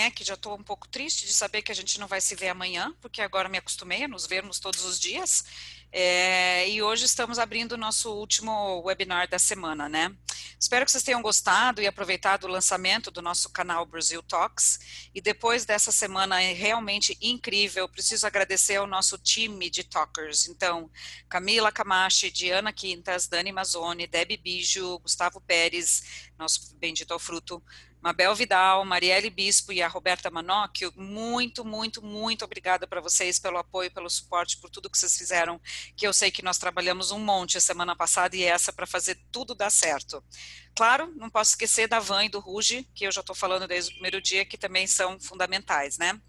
né, que já estou um pouco triste de saber que a gente não vai se ver amanhã, porque agora me acostumei a nos vermos todos os dias. E hoje estamos abrindo o nosso último webinar da semana, né? Espero que vocês tenham gostado e aproveitado o lançamento do nosso canal Brasil Talks. E depois dessa semana realmente incrível, preciso agradecer ao nosso time de talkers. Então, Camila Camachi, Diana Quintas, Dani Mazzoni, Debbie Bijo, Gustavo Pérez, nosso bendito ao fruto, Mabel Vidal, Marielle Bispo e a Roberta Manocchio, muito, muito, muito obrigada para vocês pelo apoio, pelo suporte, por tudo que vocês fizeram, que eu sei que nós trabalhamos um monte a semana passada e essa para fazer tudo dar certo. Claro, não posso esquecer da Van e do Ruge, que eu já estou falando desde o primeiro dia, que também são fundamentais, né?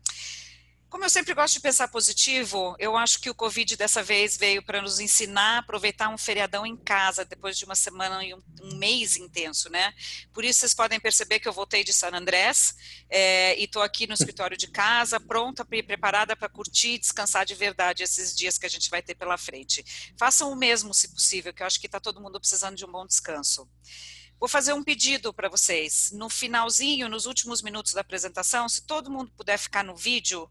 Como eu sempre gosto de pensar positivo, eu acho que o Covid dessa vez veio para nos ensinar a aproveitar um feriadão em casa, depois de uma semana e um mês intenso, né? Por isso vocês podem perceber que eu voltei de San Andrés e estou aqui no escritório de casa, pronta e preparada para curtir e descansar de verdade esses dias que a gente vai ter pela frente. Façam o mesmo, se possível, que eu acho que está todo mundo precisando de um bom descanso. Vou fazer um pedido para vocês. No finalzinho, nos últimos minutos da apresentação, se todo mundo puder ficar no vídeo,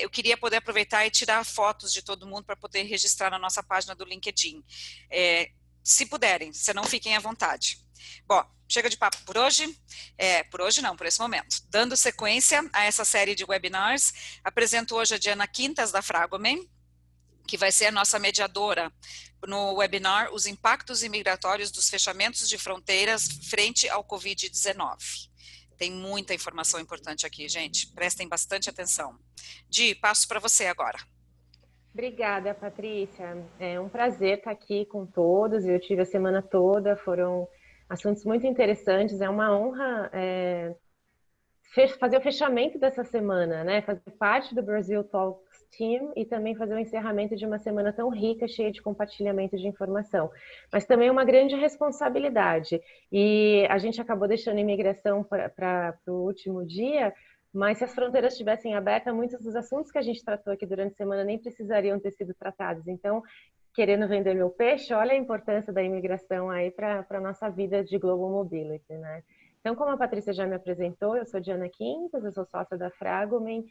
eu queria poder aproveitar e tirar fotos de todo mundo para poder registrar na nossa página do LinkedIn. Se puderem, se não, fiquem à vontade. Bom, chega de papo por hoje. Por hoje não, por esse momento. Dando sequência a essa série de webinars, apresento hoje a Diana Quintas, da Fragomen, que vai ser a nossa mediadora no webinar Os Impactos Imigratórios dos Fechamentos de Fronteiras frente ao Covid-19. Tem muita informação importante aqui, gente. Prestem bastante atenção. Di, passo para você agora. Obrigada, Patrícia. É um prazer estar aqui com todos. Eu tive a semana toda, foram assuntos muito interessantes. É uma honra fazer o fechamento dessa semana, né? Fazer parte do Brasil Talks Team e também fazer o encerramento de uma semana tão rica, cheia de compartilhamento de informação. Mas também uma grande responsabilidade. E a gente acabou deixando a imigração para o último dia, mas se as fronteiras estivessem abertas, muitos dos assuntos que a gente tratou aqui durante a semana nem precisariam ter sido tratados. Então, querendo vender meu peixe, olha a importância da imigração aí para a nossa vida de Global Mobility, né? Então, como a Patrícia já me apresentou, eu sou Diana Quintas, eu sou sócia da Fragomen,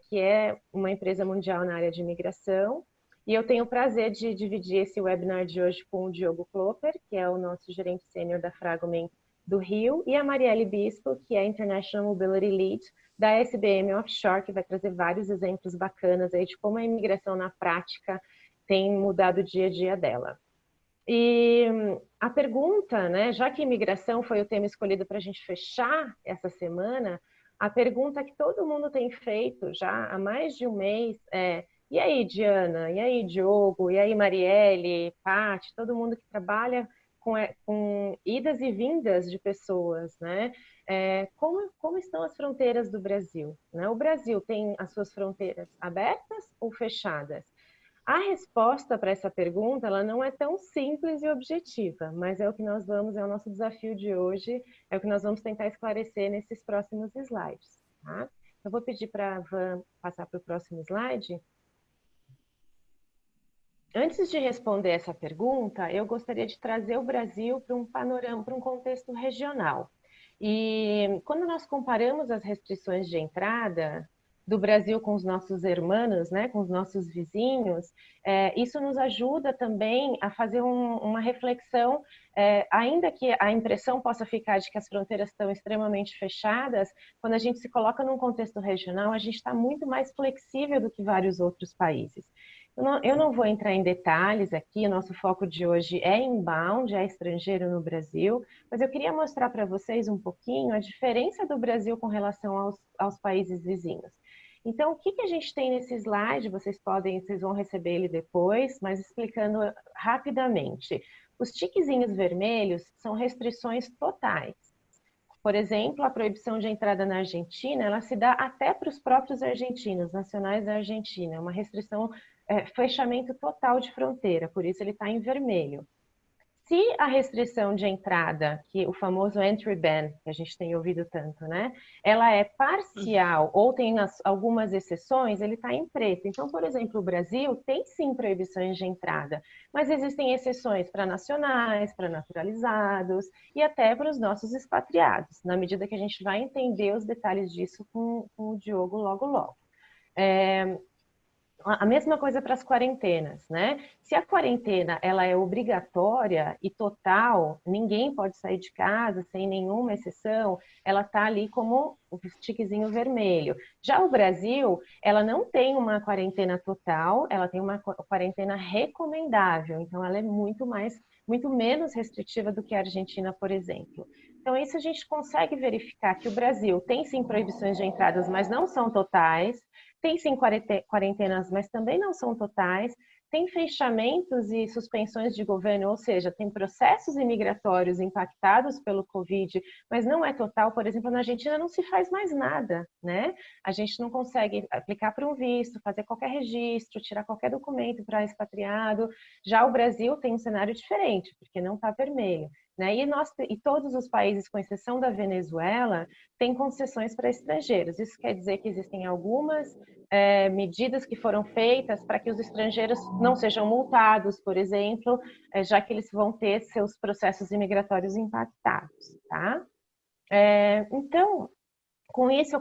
que é uma empresa mundial na área de imigração, e eu tenho o prazer de dividir esse webinar de hoje com o Diogo Klopper, que é o nosso gerente sênior da Fragomen do Rio, e a Marielle Bispo, que é a International Mobility Lead da SBM Offshore, que vai trazer vários exemplos bacanas aí de como a imigração na prática tem mudado o dia a dia dela. E a pergunta, né, já que imigração foi o tema escolhido para a gente fechar essa semana, a pergunta que todo mundo tem feito já há mais de um mês é: e aí, Diana? E aí, Diogo? E aí, Marielle, Paty, todo mundo que trabalha com idas e vindas de pessoas, né? Como estão as fronteiras do Brasil? Né? O Brasil tem as suas fronteiras abertas ou fechadas? A resposta para essa pergunta, ela não é tão simples e objetiva, mas é o que nós vamos, é o nosso desafio de hoje, é o que nós vamos tentar esclarecer nesses próximos slides, tá? Eu vou pedir para a Van passar para o próximo slide. Antes de responder essa pergunta, eu gostaria de trazer o Brasil para um panorama, para um contexto regional. E quando nós comparamos as restrições de entrada do Brasil com os nossos irmãos, né, com os nossos vizinhos, isso nos ajuda também a fazer uma reflexão, ainda que a impressão possa ficar de que as fronteiras estão extremamente fechadas, quando a gente se coloca num contexto regional, a gente está muito mais flexível do que vários outros países. Eu não vou entrar em detalhes aqui, o nosso foco de hoje é inbound, é estrangeiro no Brasil, mas eu queria mostrar para vocês um pouquinho a diferença do Brasil com relação aos países vizinhos. Então, o que a gente tem nesse slide? Vocês vão receber ele depois, mas explicando rapidamente. Os tiquezinhos vermelhos são restrições totais. Por exemplo, a proibição de entrada na Argentina, ela se dá até para os próprios argentinos, nacionais da Argentina. É uma restrição, fechamento total de fronteira, por isso ele está em vermelho. Se a restrição de entrada, que o famoso entry ban, que a gente tem ouvido tanto, né? Ela é parcial ou tem algumas exceções, ele está em preto. Então, por exemplo, o Brasil tem sim proibições de entrada, mas existem exceções para nacionais, para naturalizados e até para os nossos expatriados, na medida que a gente vai entender os detalhes disso com o Diogo logo logo. A mesma coisa para as quarentenas, né? Se a quarentena ela é obrigatória e total, ninguém pode sair de casa sem nenhuma exceção, ela está ali como o tiquezinho vermelho. Já o Brasil, ela não tem uma quarentena total, ela tem uma quarentena recomendável, então ela é muito menos restritiva do que a Argentina, por exemplo. Então, isso a gente consegue verificar que o Brasil tem sim proibições de entradas, mas não são totais. Tem sim quarentenas, mas também não são totais. Tem fechamentos e suspensões de governo, ou seja, tem processos imigratórios impactados pelo Covid, mas não é total. Por exemplo, na Argentina não se faz mais nada, né? A gente não consegue aplicar para um visto, fazer qualquer registro, tirar qualquer documento para expatriado. Já o Brasil tem um cenário diferente, porque não está vermelho. Né? E todos os países, com exceção da Venezuela, têm concessões para estrangeiros. Isso quer dizer que existem algumas medidas que foram feitas para que os estrangeiros não sejam multados, por exemplo, já que eles vão ter seus processos imigratórios impactados, tá? Então, com isso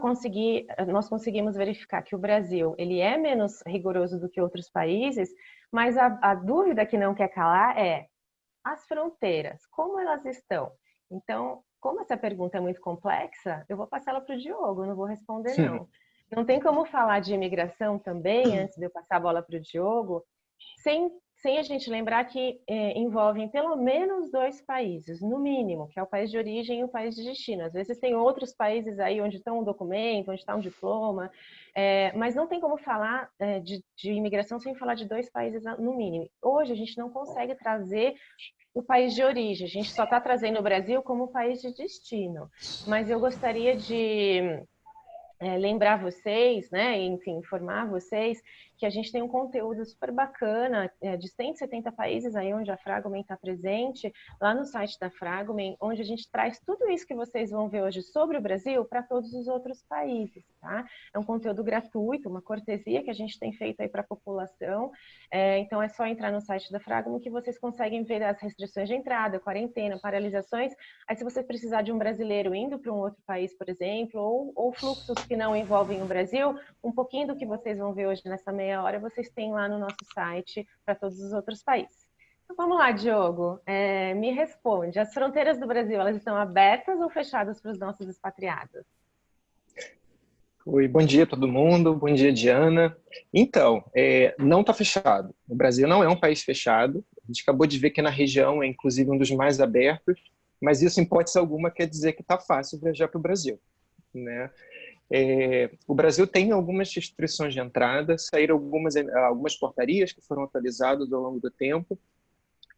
nós conseguimos verificar que o Brasil ele é menos rigoroso do que outros países, mas a dúvida que não quer calar é as fronteiras, como elas estão? Então, como essa pergunta é muito complexa, eu vou passar ela para o Diogo, eu não vou responder não. Não tem como falar de imigração também, antes de eu passar a bola para o Diogo, sem a gente lembrar que envolvem pelo menos dois países, no mínimo, que é o país de origem e o país de destino. Às vezes tem outros países aí onde está um documento, onde está um diploma, mas não tem como falar de imigração sem falar de dois países no mínimo. Hoje a gente não consegue trazer o país de origem, a gente só está trazendo o Brasil como país de destino. Mas eu gostaria de lembrar vocês, né, enfim, informar vocês que a gente tem um conteúdo super bacana de 170 países aí onde a Fragomen está presente, lá no site da Fragomen, onde a gente traz tudo isso que vocês vão ver hoje sobre o Brasil para todos os outros países, tá? É um conteúdo gratuito, uma cortesia que a gente tem feito aí para a população, então é só entrar no site da Fragomen que vocês conseguem ver as restrições de entrada, quarentena, paralisações. Aí se você precisar de um brasileiro indo para um outro país, por exemplo, ou fluxos que não envolvem o Brasil, um pouquinho do que vocês vão ver hoje nessa meia hora, vocês têm lá no nosso site para todos os outros países. Então vamos lá, Diogo, me responde, as fronteiras do Brasil, elas estão abertas ou fechadas para os nossos expatriados? Oi, bom dia a todo mundo, bom dia, Diana. Então, não está fechado. O Brasil não é um país fechado. A gente acabou de ver que na região é, inclusive, um dos mais abertos, mas isso, em hipótese alguma, quer dizer que está fácil viajar para o Brasil, né? O Brasil tem algumas restrições de entrada, saíram algumas portarias que foram atualizadas ao longo do tempo.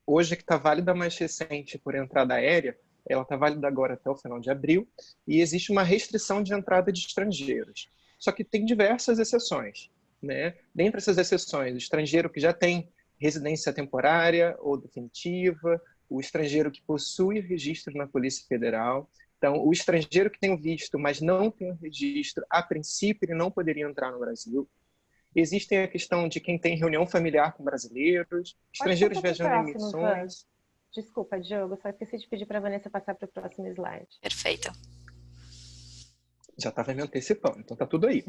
Hoje, que está válida a mais recente por entrada aérea, ela está válida agora até o final de abril, e existe uma restrição de entrada de estrangeiros. Só que tem diversas exceções, né? Dentre essas exceções, o estrangeiro que já tem residência temporária ou definitiva, o estrangeiro que possui registro na Polícia Federal. Então, o estrangeiro que tem o visto, mas não tem o registro, a princípio, ele não poderia entrar no Brasil. Existem a questão de quem tem reunião familiar com brasileiros, estrangeiros viajando em missões. Desculpa, Diogo, só esqueci de pedir para a Vanessa passar para o próximo slide. Perfeito. Já estava me antecipando, então está tudo aí.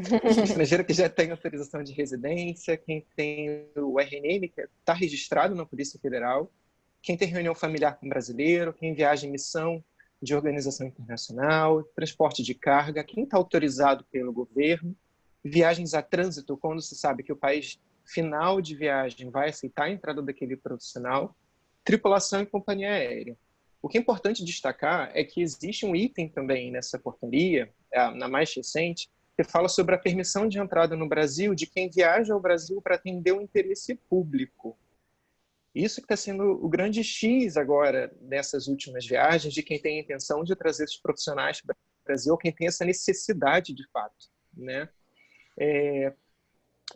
Estrangeiro que já tem autorização de residência, quem tem o RNM, que está registrado na Polícia Federal, quem tem reunião familiar com brasileiro, quem viaja em missão de organização internacional, transporte de carga, quem está autorizado pelo governo, viagens a trânsito, quando se sabe que o país final de viagem vai aceitar a entrada daquele profissional, tripulação e companhia aérea. O que é importante destacar é que existe um item também nessa portaria, na mais recente, que fala sobre a permissão de entrada no Brasil de quem viaja ao Brasil para atender o interesse público. Isso que está sendo o grande X agora nessas últimas viagens, de quem tem a intenção de trazer esses profissionais para o Brasil, ou quem tem essa necessidade de fato, né?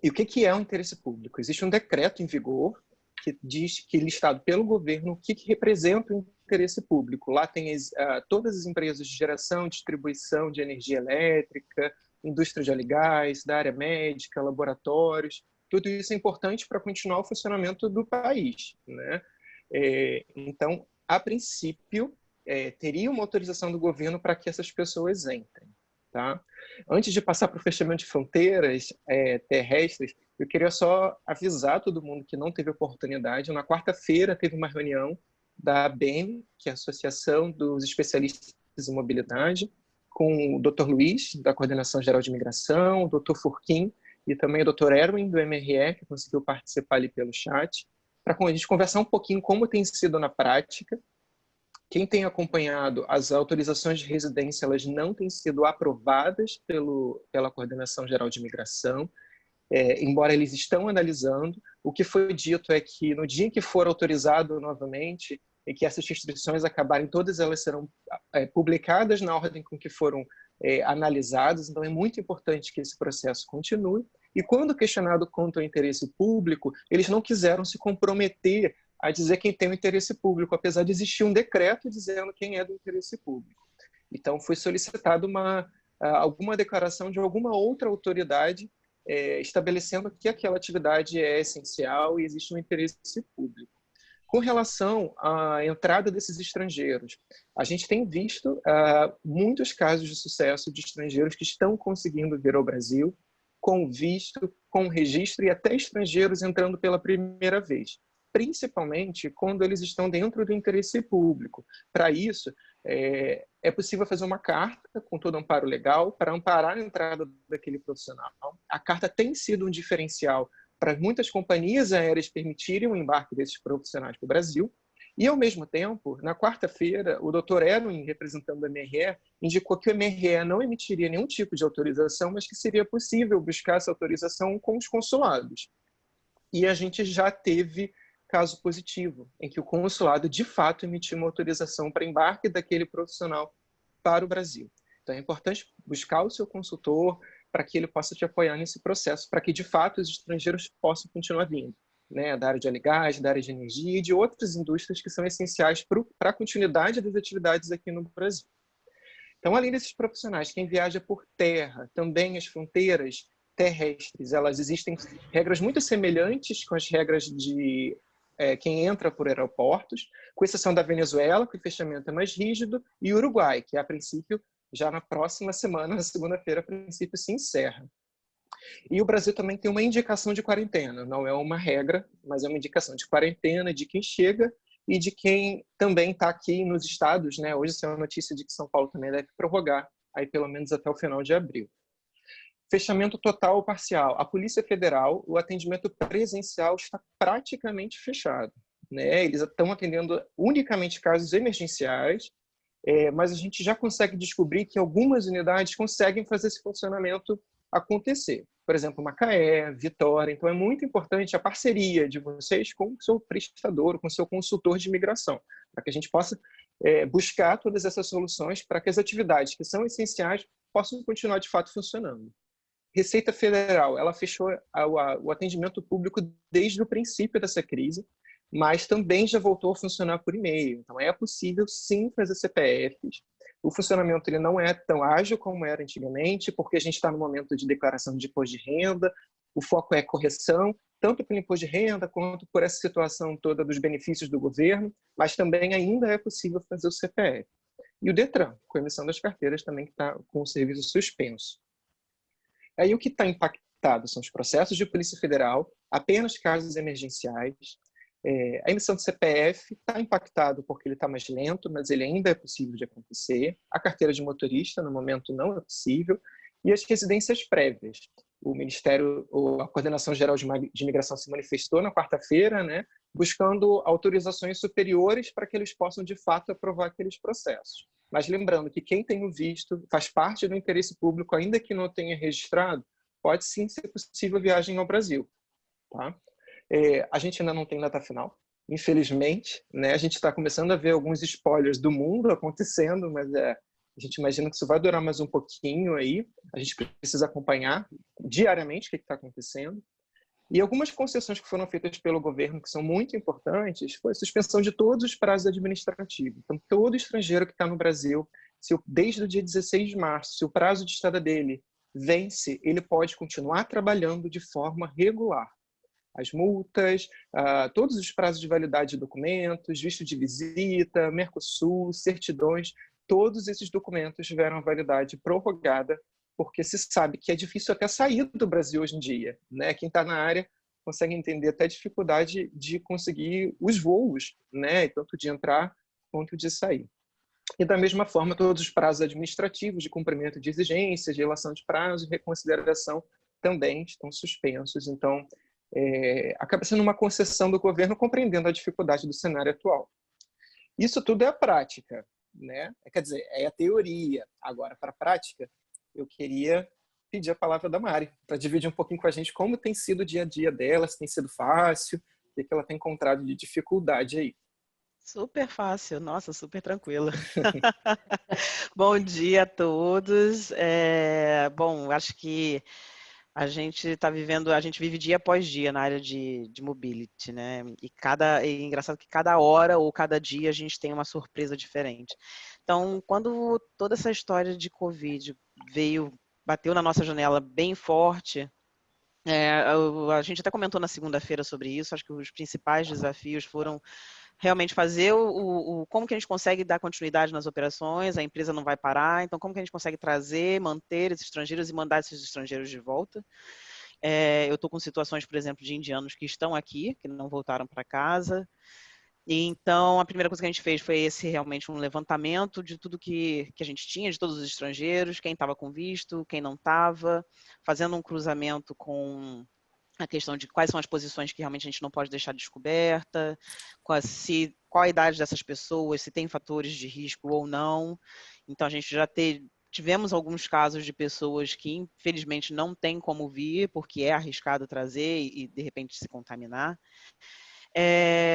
E o que é o interesse público? Existe um decreto em vigor, que diz que listado pelo governo o que representa o interesse público. Lá tem todas as empresas de geração e distribuição de energia elétrica, indústria de óleo e gás, da área médica, laboratórios. Tudo isso é importante para continuar o funcionamento do país, né? Então, a princípio, teria uma autorização do governo para que essas pessoas entrem. Tá? Antes de passar para o fechamento de fronteiras terrestres, eu queria só avisar todo mundo que não teve oportunidade. Na quarta-feira teve uma reunião da ABEM, que é a Associação dos Especialistas em Mobilidade, com o Dr. Luiz, da Coordenação Geral de Imigração, o Dr. Furquim e também o Dr. Erwin, do MRE, que conseguiu participar ali pelo chat, para a gente conversar um pouquinho como tem sido na prática. Quem tem acompanhado, as autorizações de residência, elas não têm sido aprovadas pela Coordenação Geral de Imigração, embora eles estão analisando. O que foi dito é que no dia em que for autorizado novamente, e que essas restrições acabarem, todas elas serão publicadas na ordem com que foram analisadas. Então, é muito importante que esse processo continue. E quando questionado quanto ao interesse público, eles não quiseram se comprometer a dizer quem tem o interesse público, apesar de existir um decreto dizendo quem é do interesse público. Então, foi solicitado alguma declaração de alguma outra autoridade estabelecendo que aquela atividade é essencial e existe um interesse público. Com relação à entrada desses estrangeiros, a gente tem visto muitos casos de sucesso de estrangeiros que estão conseguindo vir ao Brasil com visto, com registro e até estrangeiros entrando pela primeira vez, principalmente quando eles estão dentro do interesse público. Para isso, é possível fazer uma carta com todo amparo legal para amparar a entrada daquele profissional. A carta tem sido um diferencial para muitas companhias aéreas permitirem o embarque desses profissionais para o Brasil. E, ao mesmo tempo, na quarta-feira, o Dr. Erwin, representando a MRE, indicou que o MRE não emitiria nenhum tipo de autorização, mas que seria possível buscar essa autorização com os consulados. E a gente já teve caso positivo, em que o consulado, de fato, emitiu uma autorização para embarque daquele profissional para o Brasil. Então, é importante buscar o seu consultor para que ele possa te apoiar nesse processo, para que, de fato, os estrangeiros possam continuar vindo, né, da área de óleo e gás, da área de energia e de outras indústrias que são essenciais para a continuidade das atividades aqui no Brasil. Então, além desses profissionais, quem viaja por terra, também as fronteiras terrestres, elas existem regras muito semelhantes com as regras de quem entra por aeroportos, com exceção da Venezuela, que o fechamento é mais rígido, e Uruguai, que a princípio, já na próxima semana, na segunda-feira, a princípio se encerra. E o Brasil também tem uma indicação de quarentena, não é uma regra, mas é uma indicação de quarentena de quem chega e de quem também está aqui nos estados, né? Hoje saiu a notícia de que São Paulo também deve prorrogar, aí pelo menos até o final de abril. Fechamento total ou parcial. A Polícia Federal, o atendimento presencial está praticamente fechado, né? Eles estão atendendo unicamente casos emergenciais, mas a gente já consegue descobrir que algumas unidades conseguem fazer esse funcionamento acontecer. Por exemplo, Macaé, Vitória. Então, é muito importante a parceria de vocês com o seu prestador, com o seu consultor de imigração, para que a gente possa buscar todas essas soluções para que as atividades que são essenciais possam continuar, de fato, funcionando. Receita Federal, ela fechou o atendimento público desde o princípio dessa crise, mas também já voltou a funcionar por e-mail. Então, é possível, sim, fazer CPFs. O funcionamento ele não é tão ágil como era antigamente, porque a gente está no momento de declaração de imposto de renda, o foco é correção, tanto pelo imposto de renda, quanto por essa situação toda dos benefícios do governo, mas também ainda é possível fazer o CPF. E o DETRAN, com a emissão das carteiras, também está com o serviço suspenso. Aí o que está impactado são os processos de Polícia Federal, apenas casos emergenciais. A emissão do CPF está impactado porque ele está mais lento, mas ele ainda é possível de acontecer. A carteira de motorista, no momento, não é possível. E as residências prévias. O Ministério, a Coordenação Geral de Imigração se manifestou na quarta-feira, né, buscando autorizações superiores para que eles possam, de fato, aprovar aqueles processos. Mas lembrando que quem tem o visto faz parte do interesse público, ainda que não tenha registrado, pode sim ser possível viagem ao Brasil. Tá? A gente ainda não tem data final, infelizmente, né? A gente está começando a ver alguns spoilers do mundo acontecendo, mas a gente imagina que isso vai durar mais um pouquinho aí. A gente precisa acompanhar diariamente o que está acontecendo. E algumas concessões que foram feitas pelo governo, que são muito importantes, foi a suspensão de todos os prazos administrativos. Então, todo estrangeiro que está no Brasil, desde o dia 16 de março, se o prazo de estada dele vence, ele pode continuar trabalhando de forma regular. As multas, todos os prazos de validade de documentos, visto de visita, Mercosul, certidões, todos esses documentos tiveram a validade prorrogada, porque se sabe que é difícil até sair do Brasil hoje em dia, né? Quem está na área consegue entender até a dificuldade de conseguir os voos, né? Tanto de entrar quanto de sair. E da mesma forma, todos os prazos administrativos de cumprimento de exigências, de relação de prazo e reconsideração também estão suspensos. Então, acaba sendo uma concessão do governo compreendendo a dificuldade do cenário atual. Isso tudo é a prática, né? Quer dizer, é a teoria. Agora, para a prática, eu queria pedir a palavra da Mari, para dividir um pouquinho com a gente como tem sido o dia a dia dela, se tem sido fácil, o que ela tem encontrado de dificuldade aí. Super fácil, nossa, super tranquila. Bom dia a todos. Bom, acho que a gente está vivendo, a gente vive dia após dia na área de mobility, né? E é engraçado que cada hora ou cada dia a gente tem uma surpresa diferente. Então, quando toda essa história de Covid bateu na nossa janela bem forte, a gente até comentou na segunda-feira sobre isso, acho que os principais desafios foram realmente fazer como que a gente consegue dar continuidade nas operações, a empresa não vai parar, então como que a gente consegue trazer, manter esses estrangeiros e mandar esses estrangeiros de volta. Eu estou com situações, por exemplo, de indianos que estão aqui, que não voltaram para casa. E então, a primeira coisa que a gente fez foi realmente um levantamento de tudo que a gente tinha, de todos os estrangeiros, quem estava com visto, quem não estava, fazendo um cruzamento com a questão de quais são as posições que realmente a gente não pode deixar descoberta, qual a idade dessas pessoas, se tem fatores de risco ou não. Então, a gente já tivemos alguns casos de pessoas que, infelizmente, não tem como vir, porque é arriscado trazer e de repente, se contaminar.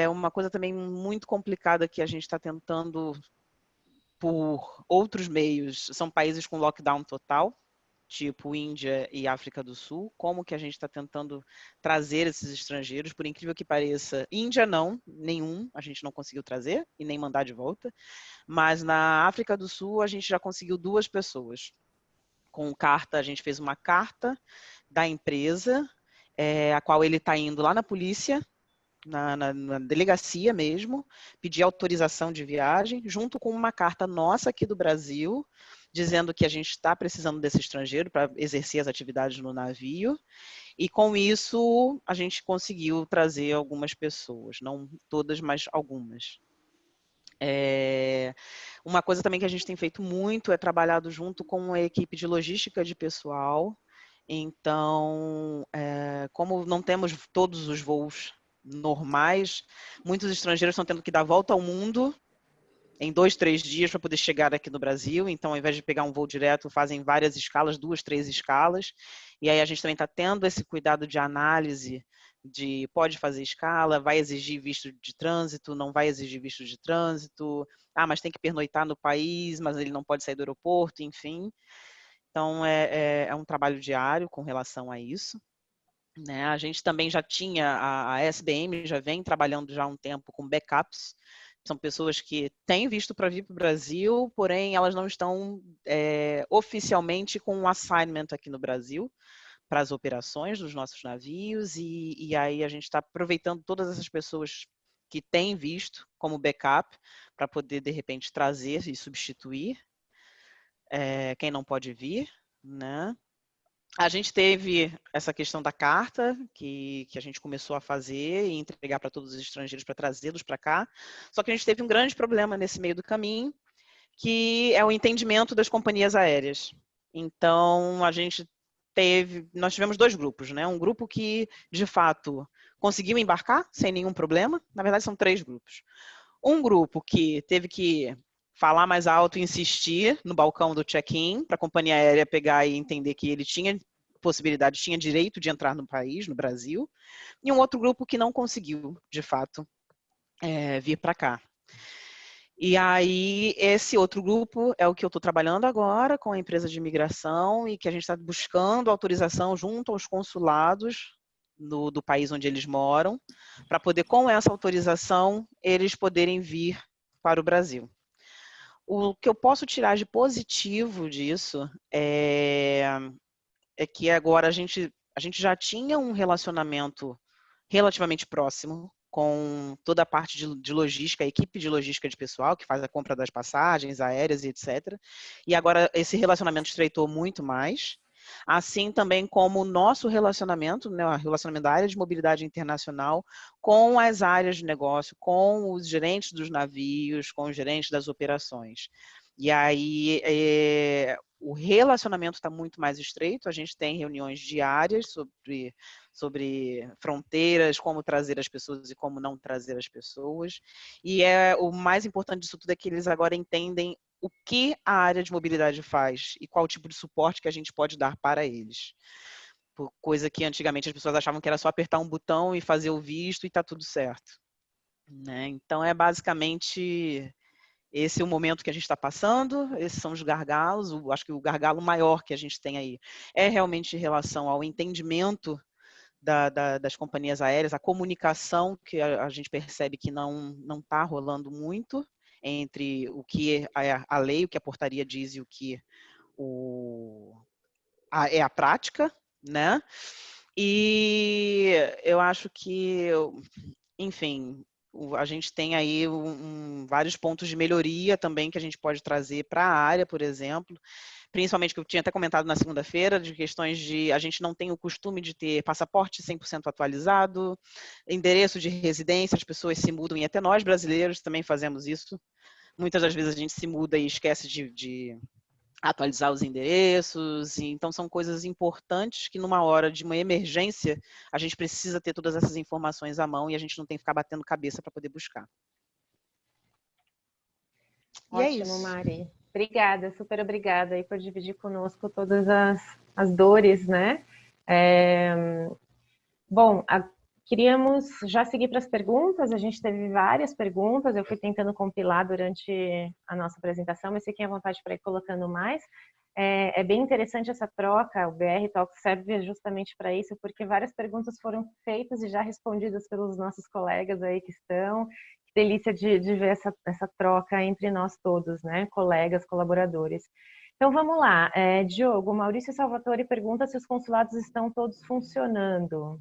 Uma coisa também muito complicada que a gente está tentando por outros meios, são países com lockdown total, tipo Índia e África do Sul, como que a gente está tentando trazer esses estrangeiros, por incrível que pareça. Índia não, nenhum, a gente não conseguiu trazer e nem mandar de volta, mas na África do Sul a gente já conseguiu 2 pessoas. Com carta, a gente fez uma carta da empresa, a qual ele está indo lá na polícia, na delegacia mesmo, pedir autorização de viagem, junto com uma carta nossa aqui do Brasil, dizendo que a gente está precisando desse estrangeiro para exercer as atividades no navio, e com isso a gente conseguiu trazer algumas pessoas, não todas, mas algumas. Uma coisa também que a gente tem feito muito é trabalhado junto com a equipe de logística de pessoal. Então, como não temos todos os voos normais, muitos estrangeiros estão tendo que dar a volta ao mundo em 2, 3 dias para poder chegar aqui no Brasil. Então, ao invés de pegar um voo direto, fazem várias escalas, 2, 3 escalas. E aí a gente também está tendo esse cuidado de análise de pode fazer escala, vai exigir visto de trânsito, não vai exigir visto de trânsito, mas tem que pernoitar no país, mas ele não pode sair do aeroporto, enfim. Então, é um trabalho diário com relação a isso. Né? A gente também já tinha, a SBM já vem trabalhando já há um tempo com backups, são pessoas que têm visto para vir para o Brasil, porém elas não estão oficialmente com um assignment aqui no Brasil para as operações dos nossos navios, e aí a gente está aproveitando todas essas pessoas que têm visto como backup para poder, de repente, trazer e substituir quem não pode vir, né? A gente teve essa questão da carta, que a gente começou a fazer e entregar para todos os estrangeiros para trazê-los para cá. Só que a gente teve um grande problema nesse meio do caminho, que é o entendimento das companhias aéreas. Então, nós tivemos 2 grupos, né? Um grupo que, de fato, conseguiu embarcar sem nenhum problema. Na verdade, são 3 grupos. Um grupo que teve que falar mais alto e insistir no balcão do check-in para a companhia aérea pegar e entender que ele tinha possibilidade, tinha direito de entrar no país, no Brasil, e um outro grupo que não conseguiu, de fato, vir para cá. E aí, esse outro grupo é o que eu estou trabalhando agora com a empresa de imigração e que a gente está buscando autorização junto aos consulados do país onde eles moram, para poder, com essa autorização, eles poderem vir para o Brasil. O que eu posso tirar de positivo disso é que agora a gente já tinha um relacionamento relativamente próximo com toda a parte de logística, a equipe de logística de pessoal, que faz a compra das passagens aéreas e etc. E agora esse relacionamento estreitou muito mais. Assim também como o nosso relacionamento, né, o relacionamento da área de mobilidade internacional com as áreas de negócio, com os gerentes dos navios, com os gerentes das operações. E aí o relacionamento está muito mais estreito, a gente tem reuniões diárias sobre fronteiras, como trazer as pessoas e como não trazer as pessoas. E o mais importante disso tudo é que eles agora entendem o que a área de mobilidade faz e qual tipo de suporte que a gente pode dar para eles. Coisa que antigamente as pessoas achavam que era só apertar um botão e fazer o visto e está tudo certo. Né? Então é basicamente esse é o momento que a gente está passando, esses são os gargalos. Acho que o gargalo maior que a gente tem aí é realmente em relação ao entendimento das companhias aéreas, a comunicação que a gente percebe que não está rolando muito entre o que a lei, o que a portaria diz e o que é a prática, né? E eu acho que, enfim, a gente tem aí vários pontos de melhoria também que a gente pode trazer para a área, por exemplo, principalmente que eu tinha até comentado na segunda-feira, de questões de a gente não tem o costume de ter passaporte 100% atualizado, endereço de residência, as pessoas se mudam, e até nós brasileiros também fazemos isso. Muitas das vezes a gente se muda e esquece de atualizar os endereços, então são coisas importantes que numa hora de uma emergência a gente precisa ter todas essas informações à mão e a gente não tem que ficar batendo cabeça para poder buscar. Ótimo, é isso. Mari. Obrigada, super obrigada aí por dividir conosco todas as dores, né? Bom, queríamos já seguir para as perguntas, a gente teve várias perguntas, eu fui tentando compilar durante a nossa apresentação, mas fiquem à vontade para ir colocando mais. É bem interessante essa troca, o BR Talk serve justamente para isso, porque várias perguntas foram feitas e já respondidas pelos nossos colegas aí que estão. Que delícia de ver essa troca entre nós todos, né? Colegas, colaboradores. Então vamos lá, Diogo, Maurício Salvatore pergunta se os consulados estão todos funcionando.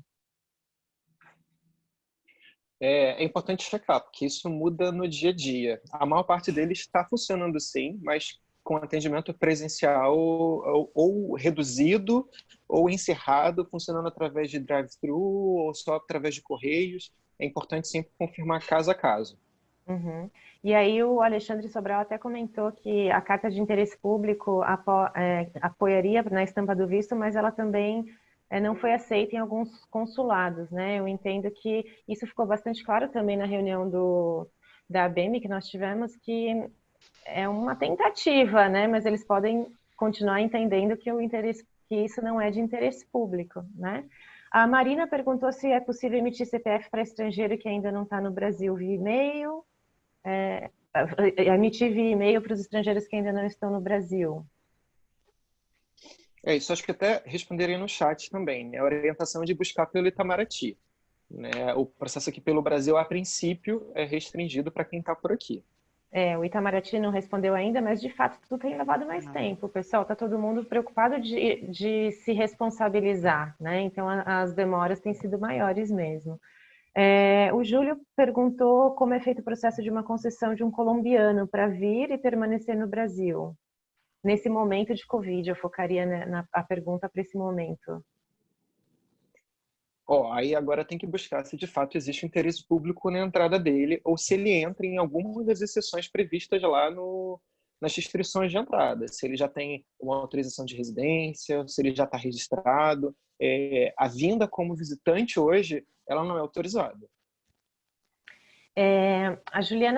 É importante checar, porque isso muda no dia a dia. A maior parte deles está funcionando sim, mas com atendimento presencial ou reduzido ou encerrado, funcionando através de drive-thru ou só através de correios. É importante sempre confirmar caso a caso. Uhum. E aí o Alexandre Sobral até comentou que a carta de interesse público apoiaria na estampa do visto, mas ela também não foi aceita em alguns consulados, né? Eu entendo que isso ficou bastante claro também na reunião da ABEME que nós tivemos, que é uma tentativa, né? Mas eles podem continuar entendendo que que isso não é de interesse público, né? A Marina perguntou se é possível emitir CPF para estrangeiro que ainda não está no Brasil via e-mail. Emitir via e-mail para os estrangeiros que ainda não estão no Brasil. Isso acho que até responderia no chat também, né? A orientação de buscar pelo Itamaraty. Né? O processo aqui pelo Brasil, a princípio, é restringido para quem está por aqui. O Itamaraty não respondeu ainda, mas de fato tudo tem levado mais tempo. Pessoal, está todo mundo preocupado de se responsabilizar, né? Então as demoras têm sido maiores mesmo. O Júlio perguntou como é feito o processo de uma concessão de um colombiano para vir e permanecer no Brasil. Nesse momento de Covid, eu focaria na pergunta para esse momento. Aí agora tem que buscar se de fato existe interesse público na entrada dele ou se ele entra em alguma das exceções previstas lá nas restrições de entrada. Se ele já tem uma autorização de residência, se ele já está registrado. A vinda como visitante hoje, ela não é autorizada. A Júlia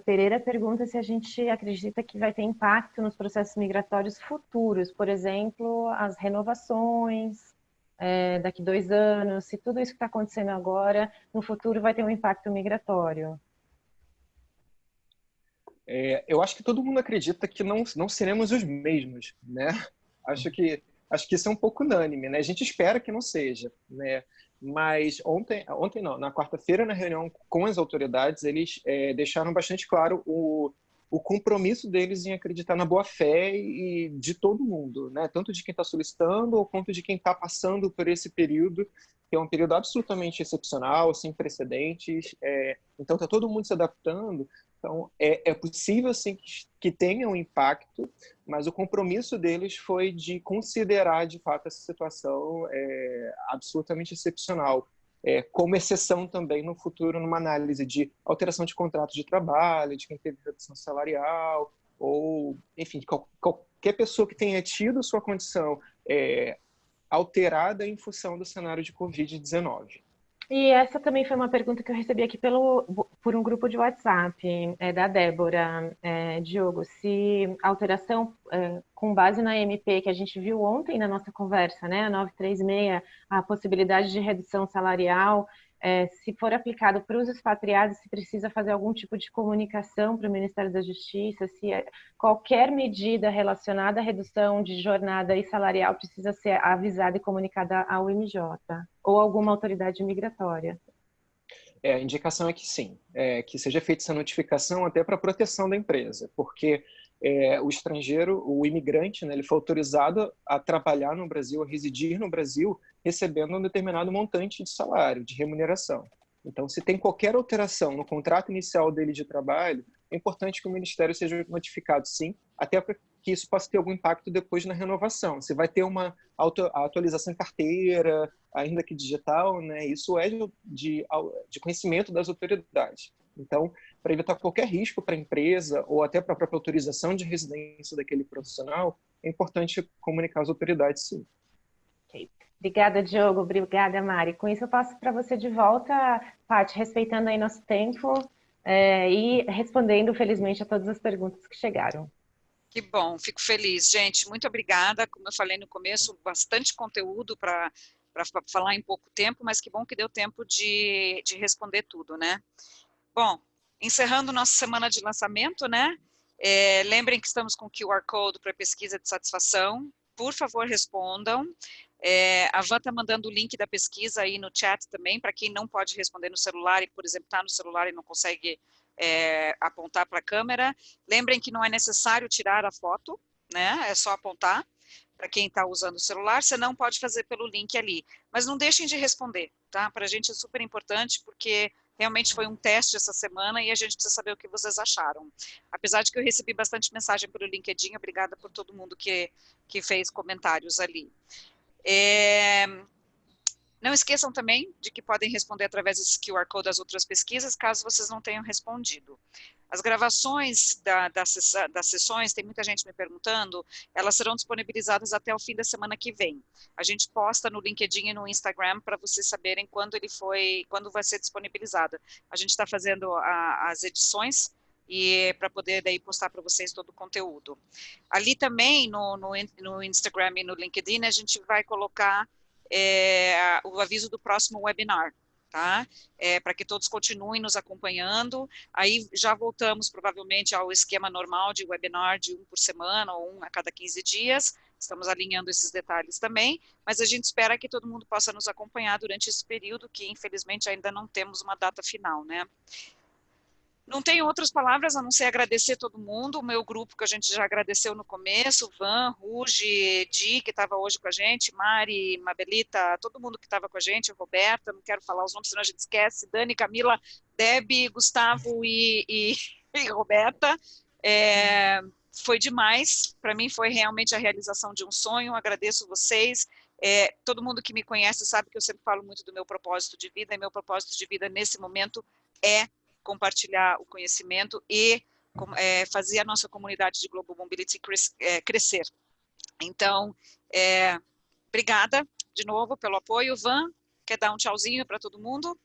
Pereira pergunta se a gente acredita que vai ter impacto nos processos migratórios futuros, por exemplo, as renovações daqui 2 anos, se tudo isso que está acontecendo agora, no futuro vai ter um impacto migratório. Eu acho que todo mundo acredita que não seremos os mesmos, né? Acho que acho que isso é um pouco unânime, né? A gente espera que não seja, né? Mas ontem não, na quarta-feira, na reunião com as autoridades, eles deixaram bastante claro o compromisso deles em acreditar na boa-fé e de todo mundo, né? Tanto de quem está solicitando, quanto de quem está passando por esse período, que é um período absolutamente excepcional, sem precedentes. Então, está todo mundo se adaptando. Então, é possível, sim, que tenha um impacto, mas o compromisso deles foi de considerar, de fato, essa situação absolutamente excepcional, como exceção também no futuro, numa análise de alteração de contrato de trabalho, de quem teve redução salarial, ou, enfim, qualquer pessoa que tenha tido sua condição alterada em função do cenário de Covid-19. E essa também foi uma pergunta que eu recebi aqui por um grupo de WhatsApp, da Débora. Diogo, se a alteração com base na MP que a gente viu ontem na nossa conversa, né, a 936, a possibilidade de redução salarial, se for aplicado para os expatriados, se precisa fazer algum tipo de comunicação para o Ministério da Justiça, se qualquer medida relacionada à redução de jornada e salarial precisa ser avisada e comunicada ao MJ ou alguma autoridade migratória. A indicação é que sim, que seja feita essa notificação até para a proteção da empresa, porque o estrangeiro, o imigrante, né, ele foi autorizado a trabalhar no Brasil, a residir no Brasil, recebendo um determinado montante de salário, de remuneração. Então, se tem qualquer alteração no contrato inicial dele de trabalho, é importante que o Ministério seja notificado, sim, até para que isso possa ter algum impacto depois na renovação. Se vai ter uma atualização em carteira, ainda que digital, né, isso é de conhecimento das autoridades. Então, para evitar qualquer risco para a empresa ou até para a própria autorização de residência daquele profissional, é importante comunicar às autoridades, sim. Okay. Obrigada, Diogo. Obrigada, Mari. Com isso, eu passo para você de volta, Paty, respeitando aí nosso tempo e respondendo, felizmente, a todas as perguntas que chegaram. Que bom, fico feliz. Gente, muito obrigada. Como eu falei no começo, bastante conteúdo para falar em pouco tempo, mas que bom que deu tempo de responder tudo, né? Bom, encerrando nossa semana de lançamento, né? Lembrem que estamos com o QR Code para pesquisa de satisfação. Por favor, respondam. A Van está mandando o link da pesquisa aí no chat também, para quem não pode responder no celular e, por exemplo, está no celular e não consegue apontar para a câmera. Lembrem que não é necessário tirar a foto, né? É só apontar para quem está usando o celular. Você não pode fazer pelo link ali. Mas não deixem de responder, tá? Para a gente é super importante, porque realmente foi um teste essa semana e a gente precisa saber o que vocês acharam. Apesar de que eu recebi bastante mensagem pelo LinkedIn, obrigada por todo mundo que fez comentários ali. Não esqueçam também de que podem responder através desse QR Code das outras pesquisas, caso vocês não tenham respondido. As gravações das sessões, tem muita gente me perguntando, elas serão disponibilizadas até o fim da semana que vem. A gente posta no LinkedIn e no Instagram para vocês saberem quando vai ser disponibilizada. A gente está fazendo as edições e para poder daí postar para vocês todo o conteúdo. Ali também no Instagram e no LinkedIn a gente vai colocar o aviso do próximo webinar, tá? Para que todos continuem nos acompanhando. Aí já voltamos provavelmente ao esquema normal de webinar de 1 por semana ou 1 a cada 15 dias. Estamos alinhando esses detalhes também, mas a gente espera que todo mundo possa nos acompanhar durante esse período, que infelizmente ainda não temos uma data final, né? Não tenho outras palavras a não ser agradecer todo mundo, o meu grupo que a gente já agradeceu no começo, Van, Ruge, Di, que estava hoje com a gente, Mari, Mabelita, todo mundo que estava com a gente, Roberta, não quero falar os nomes, senão a gente esquece, Dani, Camila, Debbie, Gustavo e Roberta. Foi demais, para mim foi realmente a realização de um sonho, agradeço vocês. Todo mundo que me conhece sabe que eu sempre falo muito do meu propósito de vida, e meu propósito de vida nesse momento é compartilhar o conhecimento e fazer a nossa comunidade de Global Mobility crescer. Então, obrigada de novo pelo apoio. Van, quer dar um tchauzinho para todo mundo?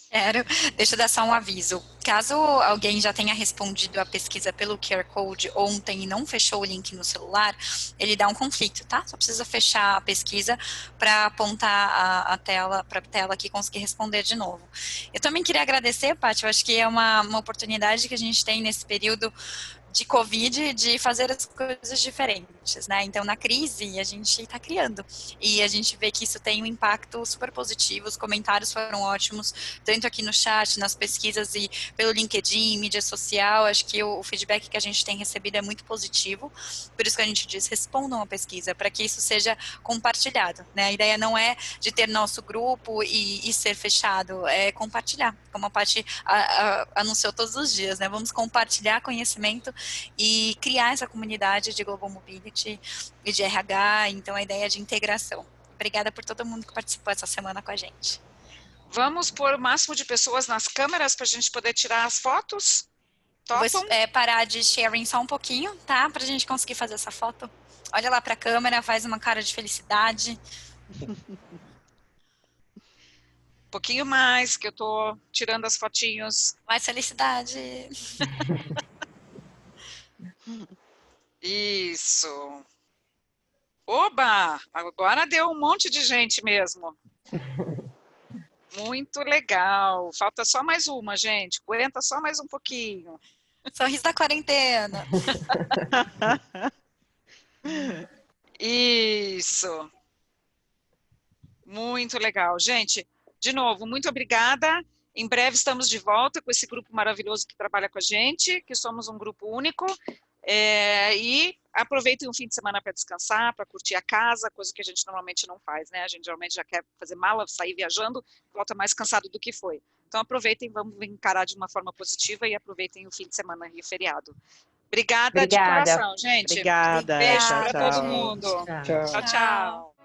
Quero. Deixa eu dar só um aviso. Caso alguém já tenha respondido a pesquisa pelo QR Code ontem e não fechou o link no celular, ele dá um conflito, tá? Só precisa fechar a pesquisa para apontar a tela, para a tela aqui conseguir responder de novo. Eu também queria agradecer, Paty, eu acho que é uma oportunidade que a gente tem nesse período de Covid, de fazer as coisas diferentes, né? Então, na crise, a gente está criando. E a gente vê que isso tem um impacto super positivo, os comentários foram ótimos, tanto aqui no chat, nas pesquisas e pelo LinkedIn, mídia social, acho que o feedback que a gente tem recebido é muito positivo, por isso que a gente diz, respondam a pesquisa, para que isso seja compartilhado, né? A ideia não é de ter nosso grupo e ser fechado, é compartilhar, como a Paty anunciou todos os dias, né? Vamos compartilhar conhecimento e criar essa comunidade de Global Mobility e de RH, então a ideia é de integração. Obrigada por todo mundo que participou essa semana com a gente. Vamos pôr o máximo de pessoas nas câmeras para a gente poder tirar as fotos? Topam? Vou parar de sharing só um pouquinho, tá? Pra gente conseguir fazer essa foto. Olha lá pra câmera, faz uma cara de felicidade. Um pouquinho mais, que eu tô tirando as fotinhos. Mais felicidade. Isso. Oba! Agora deu um monte de gente mesmo. Muito legal. Falta só mais uma, gente. Aguenta só mais um pouquinho. Sorriso da quarentena. Isso. Muito legal. Gente, de novo, muito obrigada. Em breve estamos de volta com esse grupo maravilhoso que trabalha com a gente, que somos um grupo único. E aproveitem o fim de semana para descansar, para curtir a casa, coisa que a gente normalmente não faz, né? A gente geralmente já quer fazer mala, sair viajando, volta mais cansado do que foi. Então aproveitem, vamos encarar de uma forma positiva e aproveitem o fim de semana e o feriado. Obrigada de coração, gente. Obrigada. Beijo Tchau, para tchau. todo mundo. Tchau. Tchau, tchau.